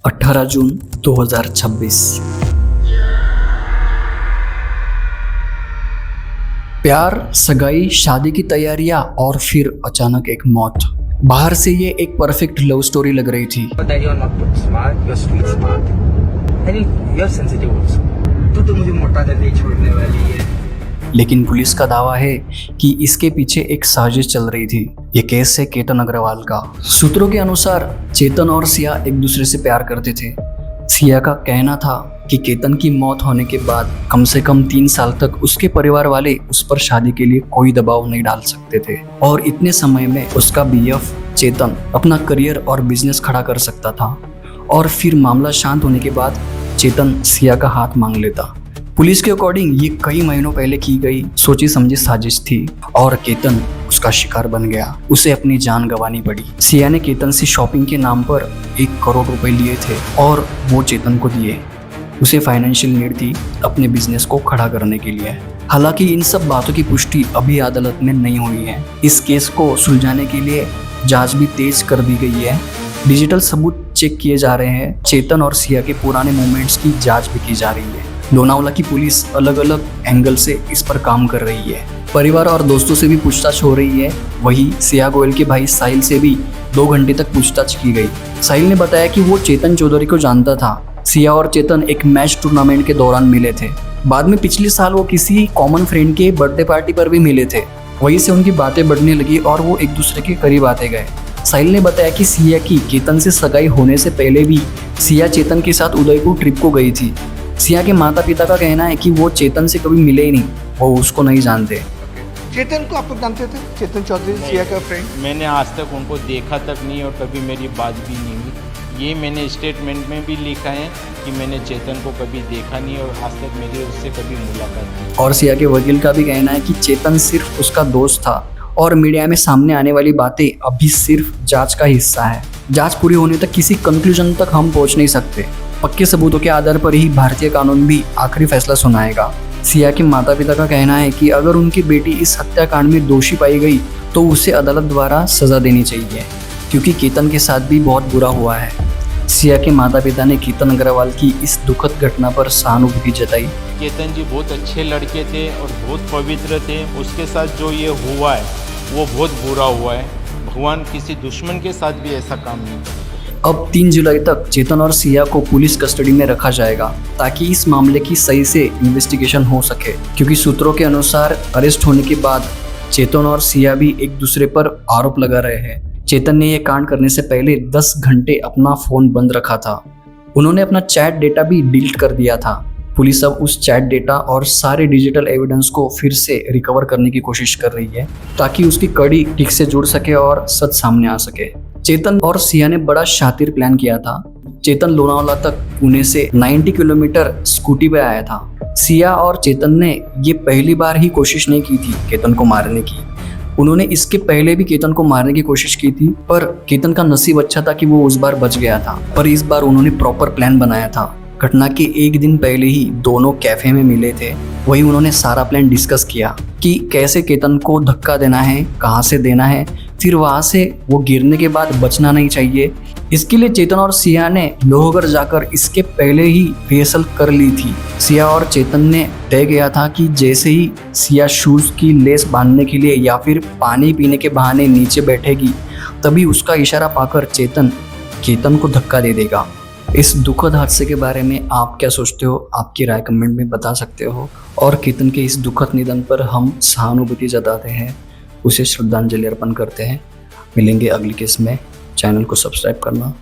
18 जून 2026। प्यार, सगाई, शादी की तैयारियां और फिर अचानक एक मौत। बाहर से ये एक परफेक्ट लव स्टोरी लग रही थी। that you're not smart, you're street smart, and you're sensitive also. तू तो मुझे मोटा करके छोड़ने वाली है। लेकिन पुलिस का दावा है कि इसके पीछे एक साजिश चल रही थी। ये केस है केतन अग्रवाल का। सूत्रों के अनुसार चेतन और सिया एक दूसरे से प्यार करते थे। सिया का कहना था कि केतन की मौत होने के बाद कम से कम 3 साल तक उसके परिवार वाले उस पर शादी के लिए कोई दबाव नहीं डाल सकते थे और इतने समय में उसका बीएफ चेतन अपना करियर और बिजनेस खड़ा कर सकता था। और फिर मामला शांत होने के बाद चेतन सिया का हाथ मांग लेता। पुलिस के अकॉर्डिंग ये कई महीनों पहले की गई सोची समझी साजिश थी और केतन उसका शिकार बन गया। उसे अपनी जान गंवानी पड़ी। सिया ने केतन से शॉपिंग के नाम पर 1 करोड़ रुपए लिए थे और वो चेतन को दिए। उसे फाइनेंशियल नीड थी अपने बिजनेस को खड़ा करने के लिए। हालांकि इन सब बातों की पुष्टि अभी अदालत में नहीं हुई है। इस केस को सुलझाने के लिए जांच भी तेज कर दी गई है। डिजिटल सबूत चेक किए जा रहे हैं। चेतन और सिया के पुराने मूवमेंट्स की जांच भी की जा रही है। लोनावला की पुलिस अलग अलग एंगल से इस पर काम कर रही है। परिवार और दोस्तों से भी पूछताछ हो रही है। वहीं सिया गोयल के भाई साहिल से भी 2 घंटे तक पूछताछ की गई। साहिल ने बताया कि वो चेतन चौधरी को जानता था। सिया और चेतन एक मैच टूर्नामेंट के दौरान मिले थे। बाद में पिछले साल वो किसी कॉमन फ्रेंड के बर्थडे पार्टी पर भी मिले थे। वहीं से उनकी बातें बढ़ने लगी और वो एक दूसरे के करीब आते गए। साहिल ने बताया कि सिया की केतन से सगाई होने से पहले भी सिया चेतन के साथ उदयपुर ट्रिप को गई थी। सिया के माता पिता का कहना है कि वो चेतन से कभी मिले ही नहीं, वो उसको नहीं जानते। चेतन को आप जानते थे? चेतन चौधरी सिया का फ्रेंड? मैंने आज तक उनको देखा तक नहीं और कभी मेरी बात भी नहीं हुई। ये मैंने स्टेटमेंट में भी लिखा है कि मैंने चेतन को कभी देखा नहीं और आज तक मेरी उससे कभी मुलाकात नहीं। और सिया के वकील का भी कहना है कि चेतन सिर्फ उसका दोस्त था और मीडिया में सामने आने वाली बातें अभी सिर्फ जांच का हिस्सा है। जांच पूरी होने तक किसी कंक्लूजन तक हम पहुंच नहीं सकते। पक्के सबूतों के आधार पर ही भारतीय कानून भी आखिरी फैसला सुनाएगा। सिया के माता पिता का कहना है कि अगर उनकी बेटी इस हत्याकांड में दोषी पाई गई तो उसे अदालत द्वारा सजा देनी चाहिए, क्योंकि केतन के साथ भी बहुत बुरा हुआ है। सिया के माता पिता ने केतन अग्रवाल की इस दुखद घटना पर सहानुभूति जताई। केतन जी बहुत अच्छे लड़के थे और बहुत पवित्र थे। उसके साथ जो ये हुआ है वो बहुत बुरा हुआ है। भगवान किसी दुश्मन के साथ भी ऐसा काम नहीं करे। अब 3 जुलाई तक चेतन और सिया को पुलिस कस्टडी में रखा जाएगा ताकि इस मामले की सही से इन्वेस्टिगेशन हो सके, क्योंकि सूत्रों के अनुसार अरेस्ट होने के बाद चेतन और सिया भी एक दूसरे पर आरोप लगा रहे हैं। चेतन ने यह कांड करने से पहले 10 घंटे अपना फोन बंद रखा था। उन्होंने अपना चैट डेटा भी डिलीट कर दिया था। पुलिस अब उस चैट डेटा और सारे डिजिटल एविडेंस को फिर से रिकवर करने की कोशिश कर रही है ताकि उसकी कड़ी ठीक से जुड़ सके और सच सामने आ सके। चेतन और सिया ने बड़ा शातिर प्लान किया था। चेतन लोनावला तक पुणे से 90 किलोमीटर स्कूटी पे आया था। सिया और चेतन ने ये पहली बार ही कोशिश नहीं की थी केतन को मारने की। उन्होंने इसके पहले भी केतन को मारने की कोशिश की थी, पर केतन का नसीब अच्छा था कि वो उस बार बच गया था। पर इस बार उन्होंने प्रॉपर प्लान बनाया था। घटना के 1 दिन पहले ही दोनों कैफे में मिले थे। वहीं उन्होंने सारा प्लान डिस्कस किया कि कैसे केतन को धक्का देना है, कहाँ से देना है, फिर वहाँ से वो गिरने के बाद बचना नहीं चाहिए। इसके लिए चेतन और सिया ने लोहगढ़ जाकर इसके पहले ही रिहर्सल कर ली थी। सिया और चेतन ने तय किया था कि जैसे ही सिया शूज की लेस बांधने के लिए या फिर पानी पीने के बहाने नीचे बैठेगी, तभी उसका इशारा पाकर चेतन केतन को धक्का दे देगा। इस दुखद हादसे के बारे में आप क्या सोचते हो? आपकी राय कमेंट में बता सकते हो। और केतन के इस दुखद निधन पर हम सहानुभूति जताते हैं, उसे श्रद्धांजलि अर्पण करते हैं। मिलेंगे अगली केस में। चैनल को सब्सक्राइब करना